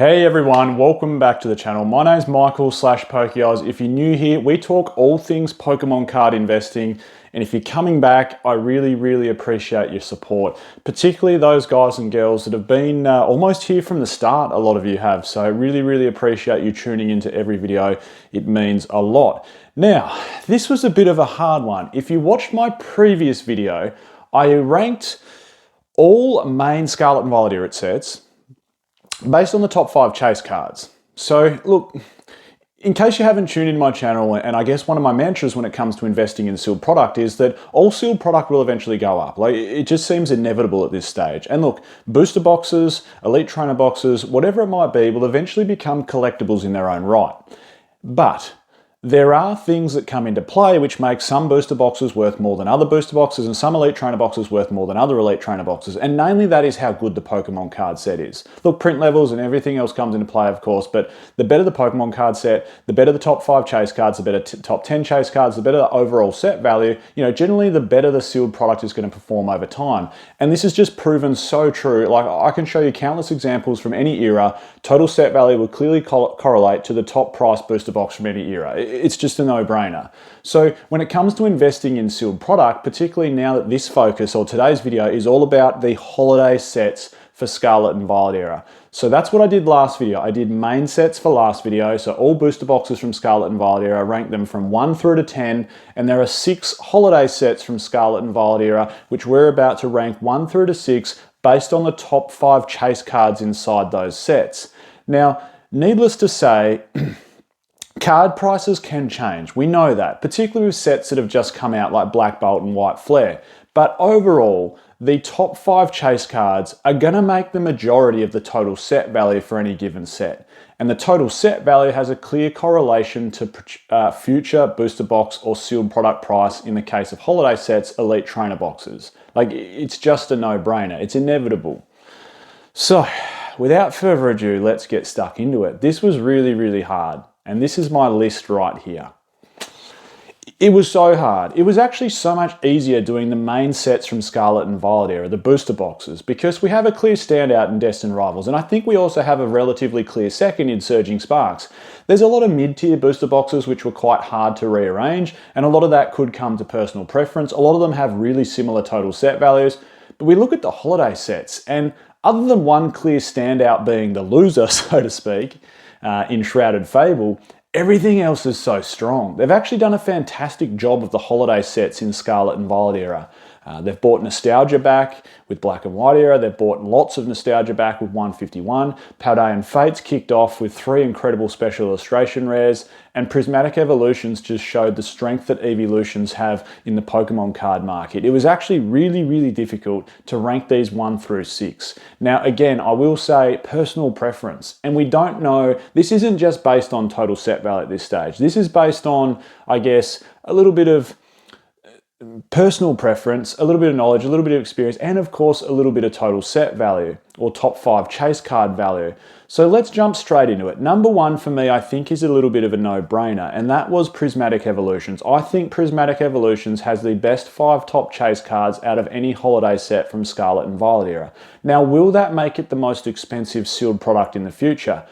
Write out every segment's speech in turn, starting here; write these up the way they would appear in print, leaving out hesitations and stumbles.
Hey everyone, welcome back to the channel. My name's Michael /Pokeoz. If you're new here, we talk all things Pokemon card investing. And if you're coming back, I really appreciate your support, particularly those guys and girls that have been almost here from the start. A lot of you have. So I really appreciate you tuning into every video. It means a lot. Now, this was a bit of a hard one. If you watched my previous video, I ranked all main Scarlet and Violet Irrit sets based on the top 5 chase cards. So look, in case you haven't tuned in my channel, and I guess one of my mantras when it comes to investing in sealed product is that all sealed product will eventually go up. Like, it just seems inevitable at this stage. And look, booster boxes, elite trainer boxes, whatever it might be, will eventually become collectibles in their own right. But there are things that come into play which make some booster boxes worth more than other booster boxes and some elite trainer boxes worth more than other elite trainer boxes. And namely, that is how good the Pokemon card set is. Look, print levels and everything else comes into play, of course, but the better the Pokemon card set, the better the top 5 chase cards, the better top 10 chase cards, the better the overall set value, generally the better the sealed product is going to perform over time. And this is just proven so true. Like, I can show you countless examples from any era. Total set value will clearly correlate to the top price booster box from any era. It's just a no-brainer. So when it comes to investing in sealed product, particularly now that this focus or today's video is all about the holiday sets for Scarlet and Violet era. So that's what I did last video. I did main sets for last video. So all booster boxes from Scarlet and Violet era, I ranked them from 1 through to 10. And there are 6 holiday sets from Scarlet and Violet era, which we're about to rank 1 through to 6 based on the top 5 chase cards inside those sets. Now, needless to say, card prices can change. We know that, particularly with sets that have just come out like Black Bolt and White Flare. But overall, the top 5 chase cards are going to make the majority of the total set value for any given set. And the total set value has a clear correlation to future booster box or sealed product price in the case of holiday sets, elite trainer boxes. Like, it's just a no-brainer. It's inevitable. So, without further ado, let's get stuck into it. This was really hard. And this is my list right here. It was so hard. It was actually so much easier doing the main sets from Scarlet and Violet era, the booster boxes, because we have a clear standout in Destined Rivals, and I think we also have a relatively clear second in Surging Sparks. There's a lot of mid-tier booster boxes which were quite hard to rearrange, and a lot of that could come to personal preference. A lot of them have really similar total set values, but we look at the holiday sets, and other than one clear standout being the loser, so to speak, in Shrouded Fable, everything else is so strong. They've actually done a fantastic job of the holiday sets in Scarlet and Violet era. They've brought nostalgia back with Black and White era. They've brought lots of nostalgia back with 151. Paldean Fates kicked off with 3 incredible special illustration rares. And Prismatic Evolutions just showed the strength that evolutions have in the Pokemon card market. It was actually really difficult to rank these 1 through 6. Now, again, I will say personal preference. And we don't know, this isn't just based on total set value at this stage. This is based on, I guess, a little bit of personal preference, a little bit of knowledge, a little bit of experience, and of course a little bit of total set value or top 5 chase card value. So let's jump straight into it. Number 1 for me, I think, is a little bit of a no-brainer, and that was Prismatic Evolutions. I think Prismatic Evolutions has the best 5 top chase cards out of any holiday set from Scarlet and Violet era. Now, will that make it the most expensive sealed product in the future?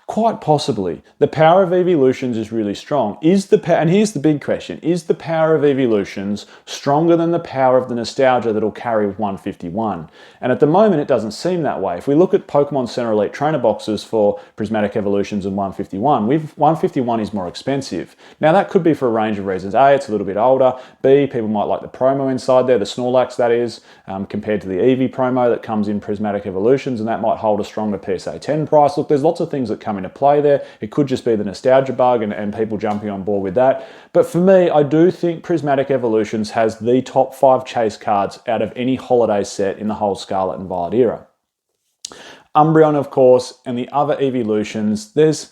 Quite possibly. The power of evolutions is really strong. And here's the big question, is the power of evolutions stronger than the power of the nostalgia that'll carry with 151? And at the moment, it doesn't seem that way. If we look at Pokemon Center Elite Trainer boxes for Prismatic Evolutions and 151, 151 is more expensive. Now, that could be for a range of reasons. A, it's a little bit older. B, people might like the promo inside there, the Snorlax that is, compared to the Eevee promo that comes in Prismatic Evolutions, and that might hold a stronger PSA 10 price. Look, there's lots of things that come into play there. It could just be the nostalgia bug and people jumping on board with that. But for me, I do think Prismatic Evolutions has the top 5 chase cards out of any holiday set in the whole Scarlet and Violet era. Umbreon, of course, and the other evolutions, there's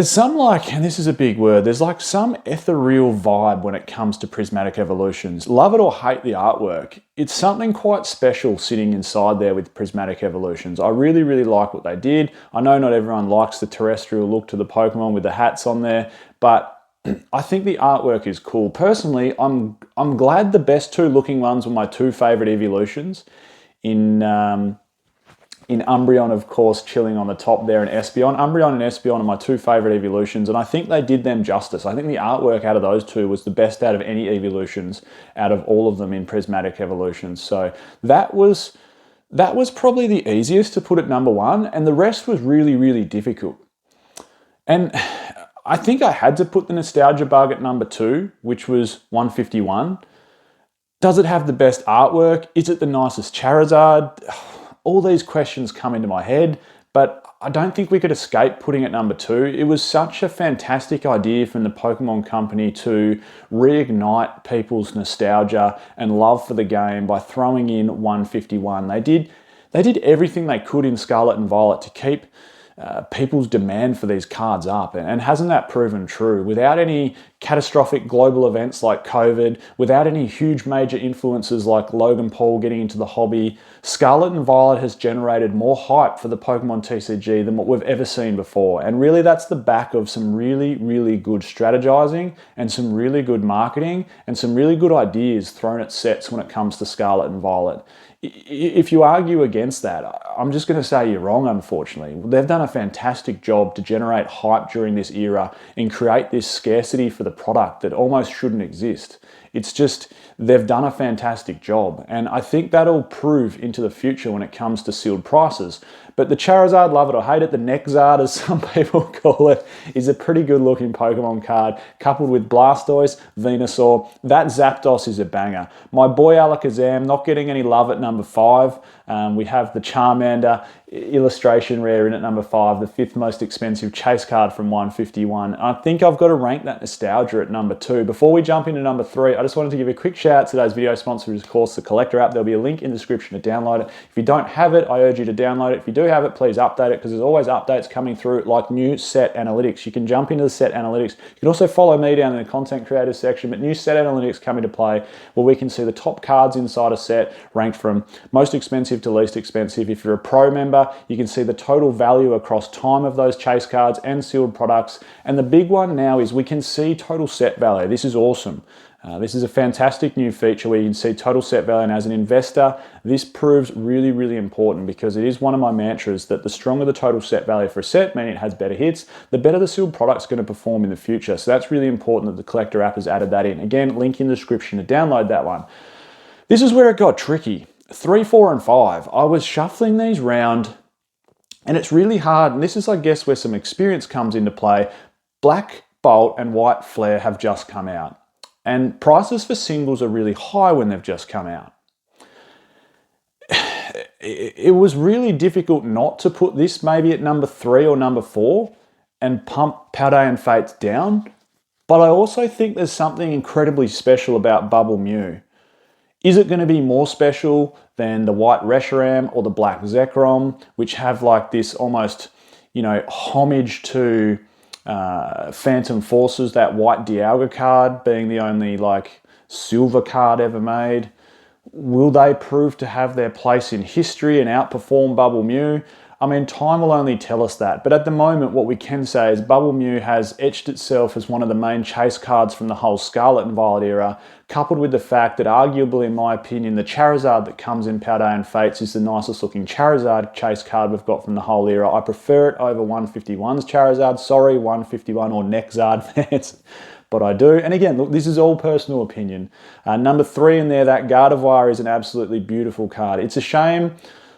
some, like, and this is a big word, there's like some ethereal vibe when it comes to Prismatic Evolutions. Love it or hate the artwork, it's something quite special sitting inside there with Prismatic Evolutions. I really like what they did. I know not everyone likes the terrestrial look to the Pokemon with the hats on there, but I think the artwork is cool. Personally, I'm glad the best 2 looking ones were my 2 favorite evolutions in in Umbreon, of course, chilling on the top there, and Espeon. Umbreon and Espeon are my two favorite evolutions, and I think they did them justice. I think the artwork out of those two was the best out of any evolutions out of all of them in Prismatic Evolutions. So that was probably the easiest to put at number one, and the rest was really, really difficult. And I think I had to put the Nostalgia Bug at number two, which was 151. Does it have the best artwork? Is it the nicest Charizard? All these questions come into my head, but I don't think we could escape putting it number two. It was such a fantastic idea from the Pokemon Company to reignite people's nostalgia and love for the game by throwing in 151. They did everything they could in Scarlet and Violet to keep people's demand for these cards up, and hasn't that proven true? Without any catastrophic global events like COVID, without any huge major influences like Logan Paul getting into the hobby, Scarlet and Violet has generated more hype for the Pokemon TCG than what we've ever seen before. And really that's the back of some really, really good strategizing and some really good marketing and some really good ideas thrown at sets when it comes to Scarlet and Violet. If you argue against that, I'm just going to say you're wrong, unfortunately. They've done a fantastic job to generate hype during this era and create this scarcity for the product that almost shouldn't exist. It's just, they've done a fantastic job. And I think that'll prove into the future when it comes to sealed prices. But the Charizard, love it or hate it, the Nexzard, as some people call it, is a pretty good looking Pokemon card, coupled with Blastoise, Venusaur. That Zapdos is a banger. My boy Alakazam, not getting any love at number five. We have the Charmander illustration rare in at number five, the fifth most expensive chase card from 151. I think I've got to rank that nostalgia at number two. Before we jump into number three, I just wanted to give a quick shout out. Today's video sponsor is, of course, the Collector app. There'll be a link in the description to download it. If you don't have it, I urge you to download it. If you do have it, please update it, because there's always updates coming through, like new set analytics. You can jump into the set analytics. You can also follow me down in the content creators section, but new set analytics come into play where we can see the top cards inside a set ranked from most expensive to least expensive. If you're a pro member, you can see the total value across time of those chase cards and sealed products. And the big one now is we can see total set value. This is awesome. This is a fantastic new feature where you can see total set value, and as an investor, this proves really, really important, because it is one of my mantras that the stronger the total set value for a set, meaning it has better hits, the better the sealed product's going to perform in the future. So that's really important that the Collector app has added that in. Again, link in the description to download that one. This is where it got tricky. 3, 4, and 5. I was shuffling these round, and it's really hard, and this is, I guess, where some experience comes into play. Black Bolt and White Flare have just come out, and prices for singles are really high when they've just come out. It was really difficult not to put this maybe at number 3 or number 4 and pump Paldean Fates down, but I also think there's something incredibly special about Bubble Mew. Is it going to be more special than the White Reshiram or the Black Zekrom, which have like this almost, homage to Phantom Forces, that White Dialga card being the only silver card ever made? Will they prove to have their place in history and outperform Bubble Mew? I mean, time will only tell us that. But at the moment, what we can say is Bubble Mew has etched itself as one of the main chase cards from the whole Scarlet and Violet era, coupled with the fact that arguably, in my opinion, the Charizard that comes in Paldean Fates is the nicest looking Charizard chase card we've got from the whole era. I prefer it over 151's Charizard. Sorry, 151 or Nexzard fans, but I do. And again, look, this is all personal opinion. Number 3 in there, that Gardevoir, is an absolutely beautiful card. It's a shame.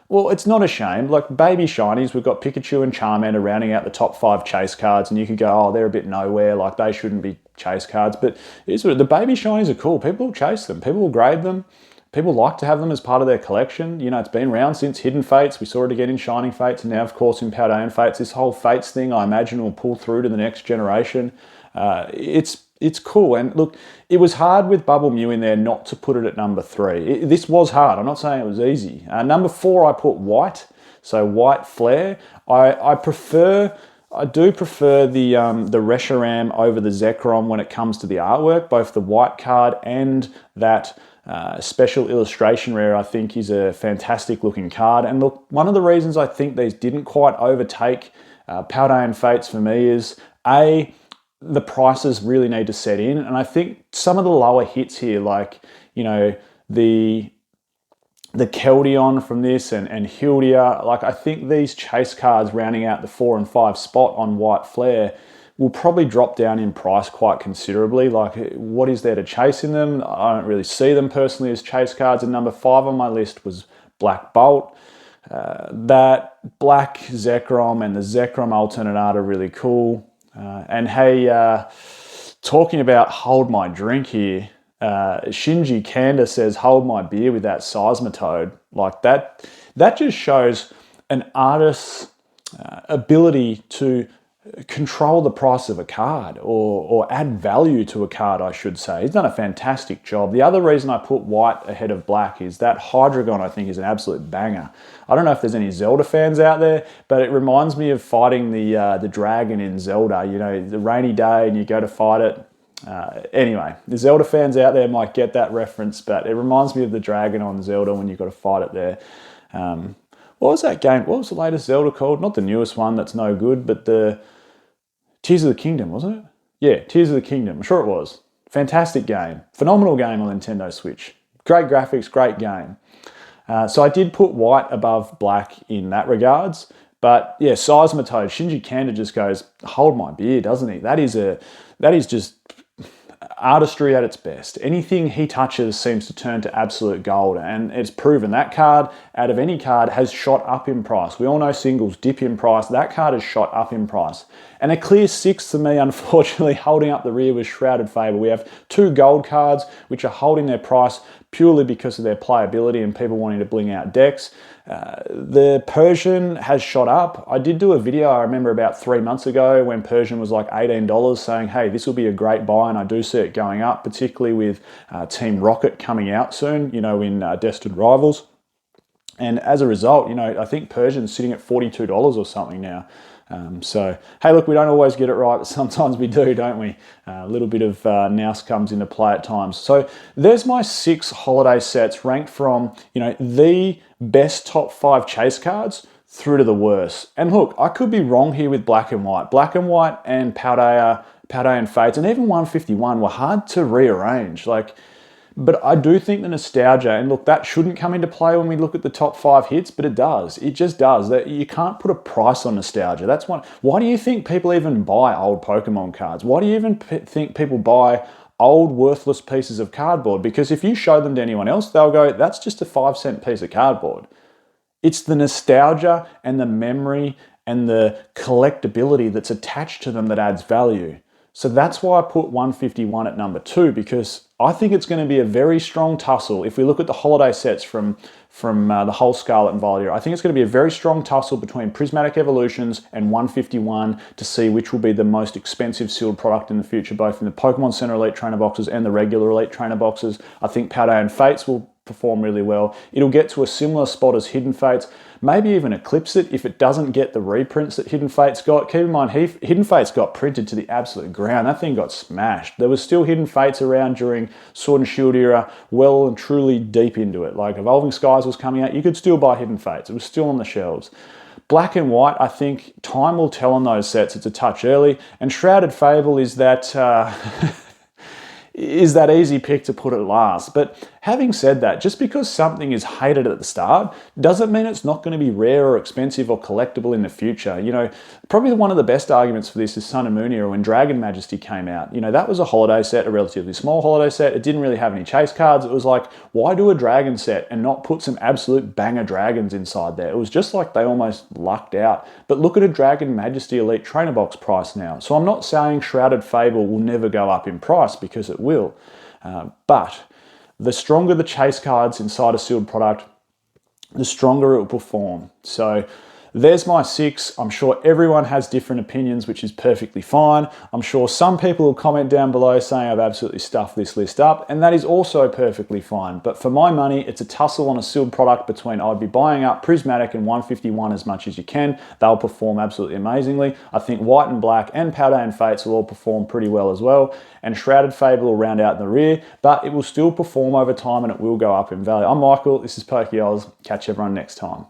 Well, it's not a shame. Like baby shinies, we've got Pikachu and Charmander rounding out the top 5 chase cards, and you could go, oh, they're a bit nowhere, like they shouldn't be chase cards. But the baby shinies are cool. People will chase them. People will grade them. People like to have them as part of their collection. It's been around since Hidden Fates. We saw it again in Shining Fates, and now, of course, in Paldean Fates. This whole Fates thing, I imagine, will pull through to the next generation. It's cool. And look, it was hard with Bubble Mew in there not to put it at number 3. This was hard. I'm not saying it was easy. Number 4, I put White. So White Flare. I do prefer the Reshiram over the Zekrom when it comes to the artwork. Both the white card and that special illustration rare, I think, is a fantastic looking card. And look, one of the reasons I think these didn't quite overtake Paldean Fates for me is the prices really need to set in. And I think some of the lower hits here, like, the the Keldon from this and Hildia. Like, I think these chase cards rounding out the 4 and 5 spot on white flare will probably drop down in price quite considerably. Like, what is there to chase in them? I don't really see them personally as chase cards. And number 5 on my list was Black Bolt. That Black Zekrom and the Zekrom alternate art are really cool. And hey, talking about hold my drink here, Shinji Kanda says, hold my beer with that Seismitoad. Like, that just shows an artist's ability to control the price of a card, or add value to a card, I should say. He's done a fantastic job. The other reason I put white ahead of black is that Hydreigon, I think, is an absolute banger. I don't know if there's any Zelda fans out there, but it reminds me of fighting the dragon in Zelda. You know, the rainy day and you go to fight it. Anyway, the Zelda fans out there might get that reference, but it reminds me of the dragon on Zelda when you've got to fight it there. What was that game? What was the latest Zelda called? Not the newest one, that's no good, but the Tears of the Kingdom, wasn't it? Yeah, Tears of the Kingdom. I'm sure it was. Fantastic game. Phenomenal game on Nintendo Switch. Great graphics, great game. So I did put white above black in that regards. But yeah, Seismitoad, Shinji Kanda just goes, hold my beer, doesn't he? That is just artistry at its best. Anything he touches seems to turn to absolute gold, and it's proven that card, out of any card, has shot up in price. We all know singles dip in price. That card has shot up in price. And a clear 6th for me, unfortunately, holding up the rear was Shrouded Fable. We have 2 gold cards which are holding their price purely because of their playability and people wanting to bling out decks. The Persian has shot up. I did do a video, I remember, about 3 months ago when Persian was like $18, saying, hey, this will be a great buy, and I do see it going up, particularly with Team Rocket coming out soon, you know, in Destined Rivals. And as a result, you know, I think Persian's sitting at $42 or something now. So, hey, look, we don't always get it right, but sometimes we do, don't we? A little bit of nous comes into play at times. So there's my 6 holiday sets ranked from, you know, the best top 5 chase cards through to the worst. And look, I could be wrong here with black and white. Black and white and Paldean Fates and even 151 were hard to rearrange. But I do think the nostalgia, and look, that shouldn't come into play when we look at the top 5 hits, but it does. It just does. That you can't put a price on nostalgia. That's one. Why do you think people even buy old Pokemon cards? Why do you even think people buy old worthless pieces of cardboard? Because if you show them to anyone else, they'll go, that's just a 5-cent piece of cardboard. It's the nostalgia and the memory and the collectability that's attached to them that adds value. So that's why I put 151 at number 2, because I think it's going to be a very strong tussle. If we look at the holiday sets from the whole Scarlet and Violet, I think it's going to be a very strong tussle between Prismatic Evolutions and 151 to see which will be the most expensive sealed product in the future, both in the Pokemon Center Elite Trainer boxes and the regular Elite Trainer boxes. I think Paldean Fates will perform really well. It'll get to a similar spot as Hidden Fates, maybe even eclipse it if it doesn't get the reprints that Hidden Fates got. Keep in mind, Hidden Fates got printed to the absolute ground. That thing got smashed. There was still Hidden Fates around during Sword and Shield era, well and truly deep into it. Like Evolving Skies was coming out, you could still buy Hidden Fates. It was still on the shelves. Black and white, I think time will tell on those sets. It's a touch early. And Shrouded Fable is that is that easy pick to put at last. But having said that, just because something is hated at the start doesn't mean it's not going to be rare or expensive or collectible in the future. You know, probably one of the best arguments for this is Sun and Moon era when Dragon Majesty came out. You know, that was a holiday set, a relatively small holiday set. It didn't really have any chase cards. It was like, why do a dragon set and not put some absolute banger dragons inside there? It was just like they almost lucked out. But look at a Dragon Majesty Elite Trainer Box price now. So I'm not saying Shrouded Fable will never go up in price, because it will. But the stronger the chase cards inside a sealed product, the stronger it will perform. So there's my 6. I'm sure everyone has different opinions, which is perfectly fine. I'm sure some people will comment down below saying I've absolutely stuffed this list up, and that is also perfectly fine. But for my money, it's a tussle on a sealed product between I'd be buying up Prismatic and 151 as much as you can. They'll perform absolutely amazingly. I think White and Black and Paldean Fates will all perform pretty well as well. And Shrouded Fable will round out in the rear, but it will still perform over time and it will go up in value. I'm Michael, this is PokeOz. Catch everyone next time.